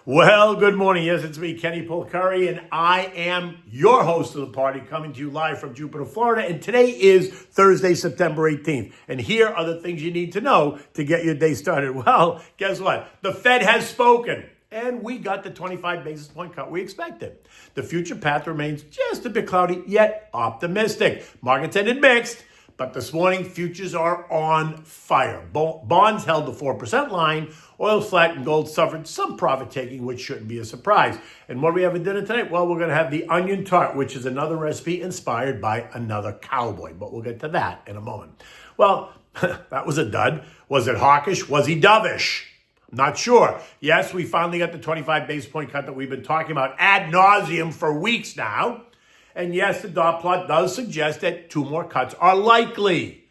Well, good morning. Yes, it's me, Kenny Polcari, and I am your host of the party, coming to you live from Jupiter, Florida. And today is Thursday, September 18th. And here are the things you need to know to get your day started. Well, guess what? The Fed has spoken, and we got the 25 basis point cut we expected. The future path remains just a bit cloudy, yet optimistic. Markets ended mixed. But this morning, futures are on fire. Bonds held the 4% line. Oil's flat and gold suffered some profit taking, which shouldn't be a surprise. And what do we have at dinner tonight? Well, we're going to have the onion tart, which is another recipe inspired by another cowboy. But we'll get to that in a moment. Well, that was a dud. Was it hawkish? Was he dovish? Not sure. Yes, we finally got the 25 basis point cut that we've been talking about ad nauseum for weeks now. And yes, the dot plot does suggest that 2 more cuts are likely.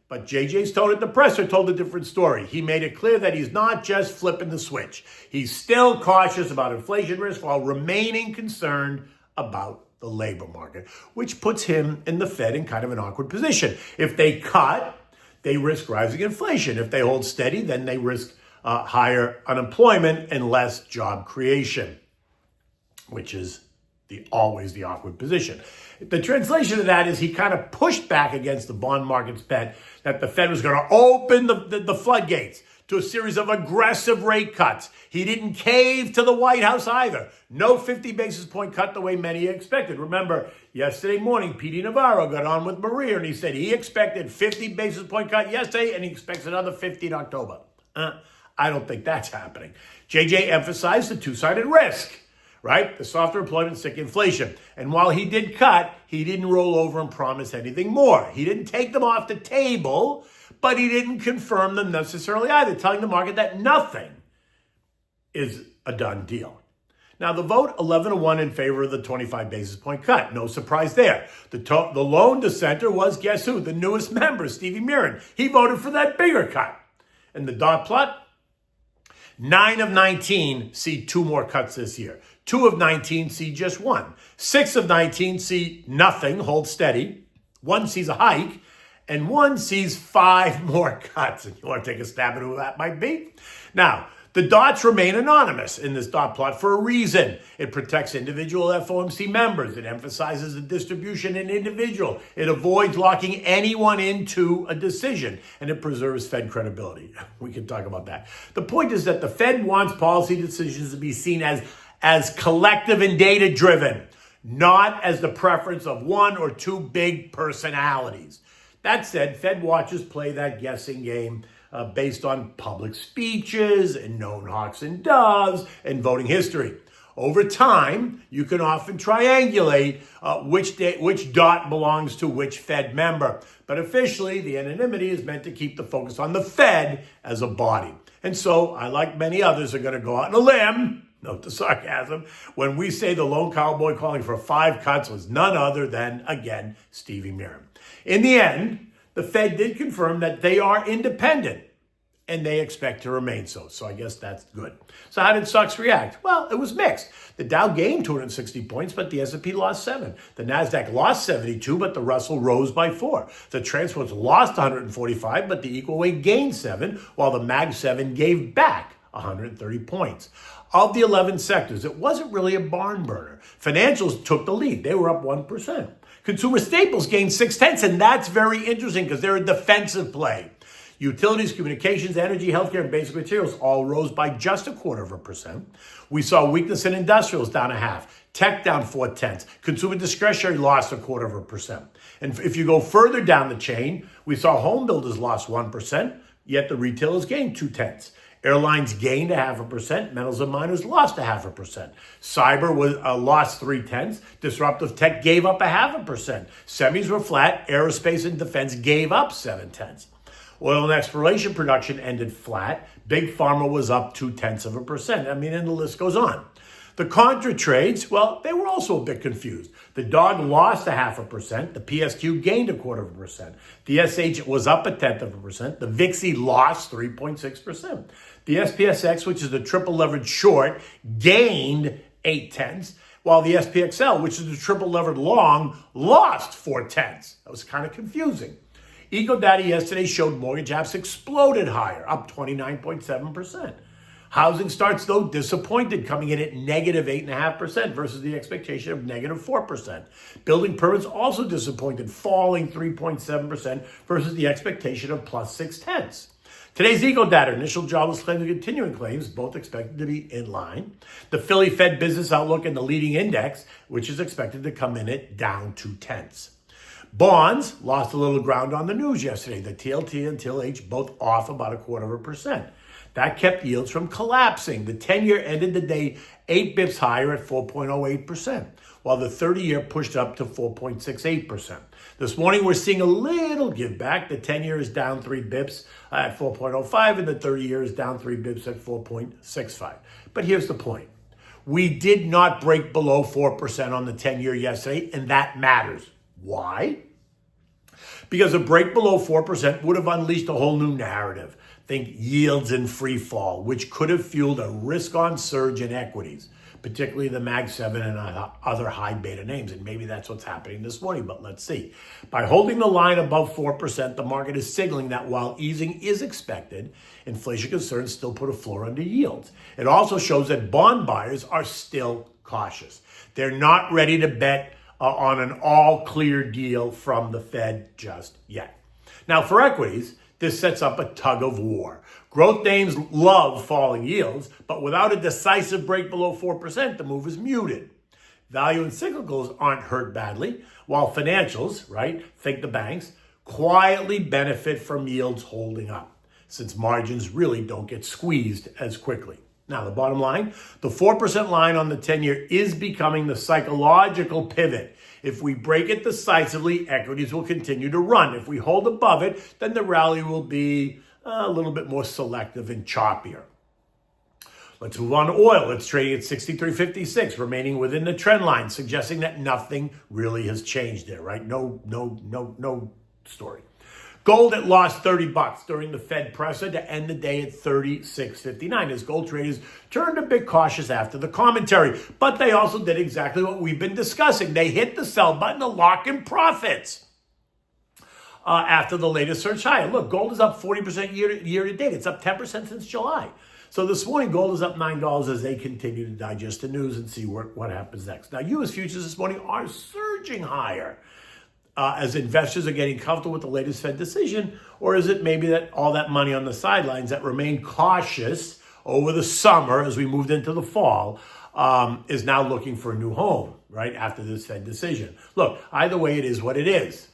But JJ's tone at the presser told a different story. He made it clear that he's not just flipping the switch. He's still cautious about inflation risk while remaining concerned about the labor market, which puts him and the Fed in kind of an awkward position. If they cut, they risk rising inflation. If they hold steady, then they risk higher unemployment and less job creation, which is always the awkward position. The translation of that is he kind of pushed back against the bond market's bet that the Fed was going to open the floodgates to a series of aggressive rate cuts. He didn't cave to the White House either. No 50 basis point cut the way many expected. Remember, yesterday morning, P.D. Navarro got on with Maria and he said he expected 50 basis point cut yesterday and he expects another 50 in October. I don't think that's happening. JJ emphasized the two-sided risk. Right? The softer employment, stick inflation. And while he did cut, he didn't roll over and promise anything more. He didn't take them off the table, but he didn't confirm them necessarily either, telling the market that nothing is a done deal. Now, the vote 11-1 in favor of the 25 basis point cut. No surprise there. The lone dissenter was, guess who? The newest member, Stevie Mirren. He voted for that bigger cut. And the dot plot? 9 of 19 see 2 more cuts this year. 2 of 19 see just 1. 6 of 19 see nothing, hold steady. 1 sees a hike, and 1 sees 5 more cuts. And you want to take a stab at who that might be? Now, the dots remain anonymous in this dot plot for a reason. It protects individual FOMC members. It emphasizes the distribution in individual. It avoids locking anyone into a decision. And it preserves Fed credibility. We can talk about that. The point is that the Fed wants policy decisions to be seen as collective and data-driven, not as the preference of 1 or 2 big personalities. That said, Fed watchers play that guessing game based on public speeches and known hawks and doves and voting history. Over time, you can often triangulate which dot belongs to which Fed member. But officially, the anonymity is meant to keep the focus on the Fed as a body. And so, I, like many others, are going to go out on a limb, note the sarcasm, when we say the lone cowboy calling for 5 cuts was none other than, again, Stevie Mirren. In the end, the Fed did confirm that they are independent, and they expect to remain so. So I guess that's good. So how did stocks react? Well, it was mixed. The Dow gained 260 points, but the S&P lost 7. The NASDAQ lost 72, but the Russell rose by 4. The transports lost 145, but the equal weight gained 7, while the Mag 7 gave back 130 points. Of the 11 sectors, it wasn't really a barn burner. Financials took the lead. They were up 1%. Consumer staples gained 0.6, and that's very interesting because they're a defensive play. Utilities, communications, energy, healthcare, and basic materials all rose by just 0.25%. We saw weakness in industrials down 0.5%. Tech down 0.4. Consumer discretionary lost 0.25%. And if you go further down the chain, we saw home builders lost 1%, yet the retailers gained 0.2%. Airlines gained 0.5%. Metals and miners lost 0.5%. Cyber was lost 0.3. Disruptive tech gave up 0.5%. Semis were flat. Aerospace and defense gave up 0.7. Oil and exploration production ended flat. Big pharma was up 0.2%. I mean, and the list goes on. The contra trades, well, they were also a bit confused. The DOG lost 0.5%. The PSQ gained 0.25%. The SH was up 0.1%. The VIXI lost 3.6%. The SPSX, which is the triple leverage short, gained 0.8, while the SPXL, which is the triple levered long, lost 0.4. That was kind of confusing. Eco data yesterday showed mortgage apps exploded higher, up 29.7%. Housing starts, though, disappointed, coming in at negative 8.5% versus the expectation of negative 4%. Building permits also disappointed, falling 3.7% versus the expectation of plus 0.6. Today's eco data, initial jobless claims and continuing claims, both expected to be in line. The Philly Fed business outlook and the leading index, which is expected to come in at down 0.2. Bonds lost a little ground on the news yesterday. The TLT and TLH both off about 0.25%. That kept yields from collapsing. The 10-year ended the day 8 bips higher at 4.08%, while the 30-year pushed up to 4.68%. This morning, we're seeing a little give back. The 10-year is down 3 bips at 4.05, and the 30-year is down 3 bips at 4.65. But here's the point. We did not break below 4% on the 10-year yesterday, and that matters. Why? Because a break below 4% would have unleashed a whole new narrative. Think yields in free fall, which could have fueled a risk-on surge in equities, particularly the Mag 7 and other high beta names. And maybe that's what's happening this morning, but let's see. By holding the line above 4%, the market is signaling that while easing is expected, inflation concerns still put a floor under yields. It also shows that bond buyers are still cautious. They're not ready to bet on an all-clear deal from the Fed just yet. Now, for equities, this sets up a tug-of-war. Growth names love falling yields, but without a decisive break below 4%, the move is muted. Value and cyclicals aren't hurt badly, while financials, right, think the banks, quietly benefit from yields holding up, since margins really don't get squeezed as quickly. Now, the bottom line, the 4% line on the 10-year is becoming the psychological pivot. If we break it decisively, equities will continue to run. If we hold above it, then the rally will be a little bit more selective and choppier. Let's move on to oil. It's trading at 63.56, remaining within the trend line, suggesting that nothing really has changed there, right? No story. Gold had lost $30 during the Fed presser to end the day at 36.59 as gold traders turned a bit cautious after the commentary. But they also did exactly what we've been discussing. They hit the sell button to lock in profits after the latest surge higher. Look, gold is up 40% year to date. It's up 10% since July. So this morning, gold is up $9 as they continue to digest the news and see what happens next. Now, U.S. futures this morning are surging higher. As investors are getting comfortable with the latest Fed decision, or is it maybe that all that money on the sidelines that remained cautious over the summer as we moved into the fall is now looking for a new home, right, after this Fed decision? Look, either way, it is what it is.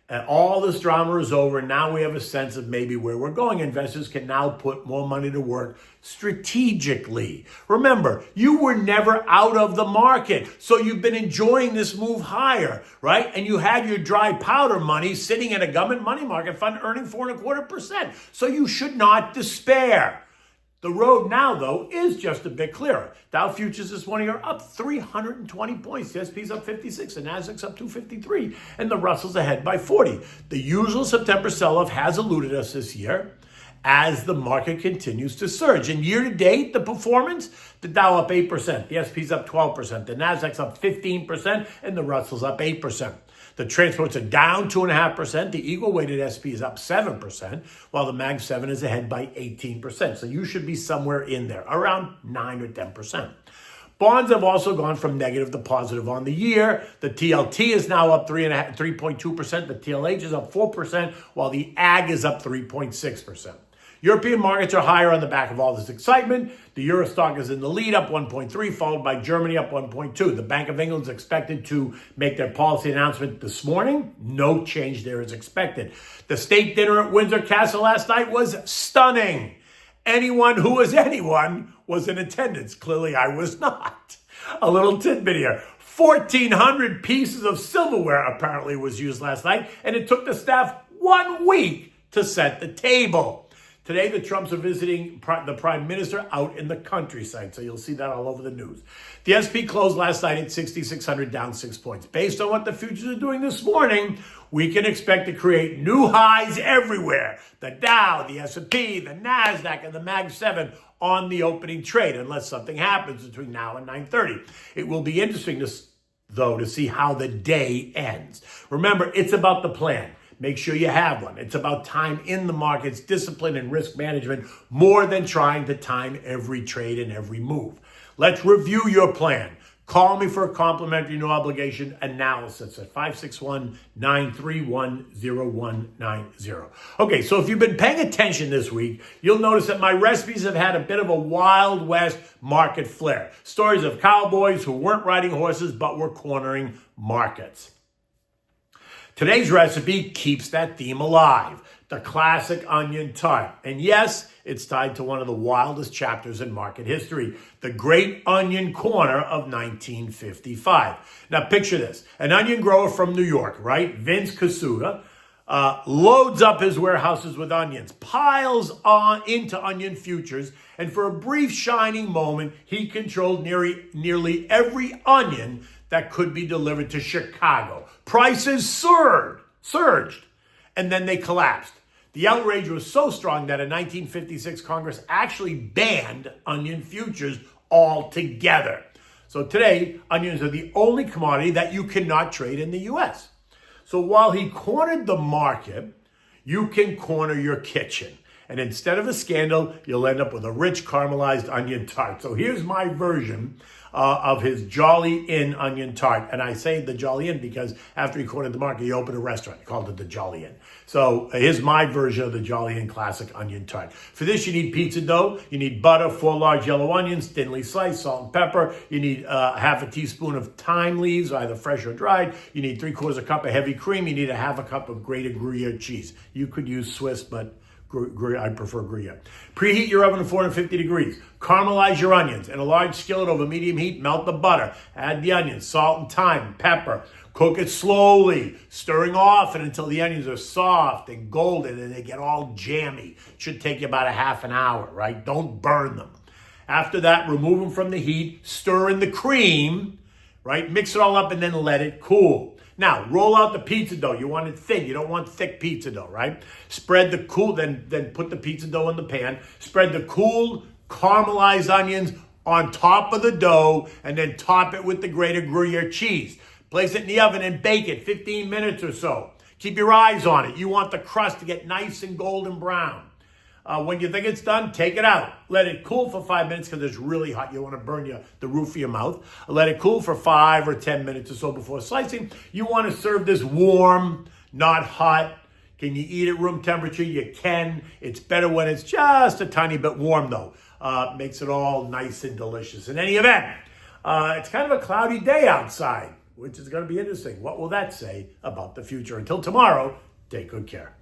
And all this drama is over. Now we have a sense of maybe where we're going. Investors can now put more money to work strategically. Remember, you were never out of the market. So you've been enjoying this move higher, right? And you had your dry powder money sitting in a government money market fund earning 4.25%. So you should not despair. The road now, though, is just a bit clearer. Dow futures this morning are up 320 points. The S&P's up 56, the Nasdaq's up 253, and the Russell's ahead by 40. The usual September sell-off has eluded us this year as the market continues to surge. And year to date, the performance, the Dow up 8%, the S&P's up 12%, the Nasdaq's up 15%, and the Russell's up 8%. The transports are down 2.5%. The equal-weighted SP is up 7%, while the Mag 7 is ahead by 18%. So you should be somewhere in there, around 9 or 10%. Bonds have also gone from negative to positive on the year. The TLT is now up 3.2%. The TLH is up 4%, while the AG is up 3.6%. European markets are higher on the back of all this excitement. The Euro stock is in the lead, up 1.3, followed by Germany, up 1.2. The Bank of England is expected to make their policy announcement this morning. No change there is expected. The state dinner at Windsor Castle last night was stunning. Anyone who was anyone was in attendance. Clearly, I was not. A little tidbit here. 1,400 pieces of silverware apparently was used last night, and it took the staff 1 week to set the table. Today, the Trumps are visiting the Prime Minister out in the countryside, so you'll see that all over the news. The S&P closed last night at 6,600, down 6 points. Based on what the futures are doing this morning, we can expect to create new highs everywhere. The Dow, the S&P, the Nasdaq, and the Mag 7 on the opening trade, unless something happens between now and 9:30. It will be interesting, though, to see how the day ends. Remember, it's about the plan. make sure you have one. It's about time in the markets, discipline and risk management, more than trying to time every trade and every move. Let's review your plan. Call me for a complimentary no obligation analysis at 561-931-0190. Okay, so if you've been paying attention this week, you'll notice that my recipes have had a bit of a Wild West market flair. Stories of cowboys who weren't riding horses but were cornering markets. Today's recipe keeps that theme alive, the classic onion tart. And yes, it's tied to one of the wildest chapters in market history, the Great Onion Corner of 1955. Now picture this, an onion grower from New York, right? Vince Casuta, loads up his warehouses with onions, piles on into onion futures, and for a brief shining moment, he controlled nearly every onion that could be delivered to Chicago. Prices surged, and then they collapsed. The outrage was so strong that in 1956, Congress actually banned onion futures altogether. So today, onions are the only commodity that you cannot trade in the U.S. So while he cornered the market, you can corner your kitchen. And instead of a scandal, you'll end up with a rich caramelized onion tart. So here's my version of his Jolly Inn onion tart. And I say the Jolly Inn because after he cornered the market, he opened a restaurant. He called it the Jolly Inn. So here's my version of the Jolly Inn classic onion tart. For this, you need pizza dough. You need butter, 4 large yellow onions, thinly sliced, salt and pepper. You need half a teaspoon of thyme leaves, either fresh or dried. You need 3/4 cup of heavy cream. You need a half a cup of grated Gruyere cheese. You could use Swiss, but I prefer Gruyere. Preheat your oven to 450 degrees. Caramelize your onions. In a large skillet over medium heat, melt the butter. Add the onions, salt and thyme, pepper. Cook it slowly, stirring often until the onions are soft and golden and they get all jammy. Should take you about a half an hour, right? Don't burn them. After that, remove them from the heat, stir in the cream, right? Mix it all up and then let it cool. Now, roll out the pizza dough. You want it thin. You don't want thick pizza dough, right? Spread the cool, then put the pizza dough in the pan. Spread the cooled, caramelized onions on top of the dough, and then top it with the grated Gruyere cheese. Place it in the oven and bake it 15 minutes or so. Keep your eyes on it. You want the crust to get nice and golden brown. When you think it's done, take it out. Let it cool for 5 minutes because it's really hot. You want to burn the roof of your mouth. Let it cool for 5 or 10 minutes or so before slicing. You want to serve this warm, not hot. Can you eat at room temperature? You can. It's better when it's just a tiny bit warm, though. Makes it all nice and delicious. In any event, it's kind of a cloudy day outside, which is going to be interesting. What will that say about the future? Until tomorrow, take good care.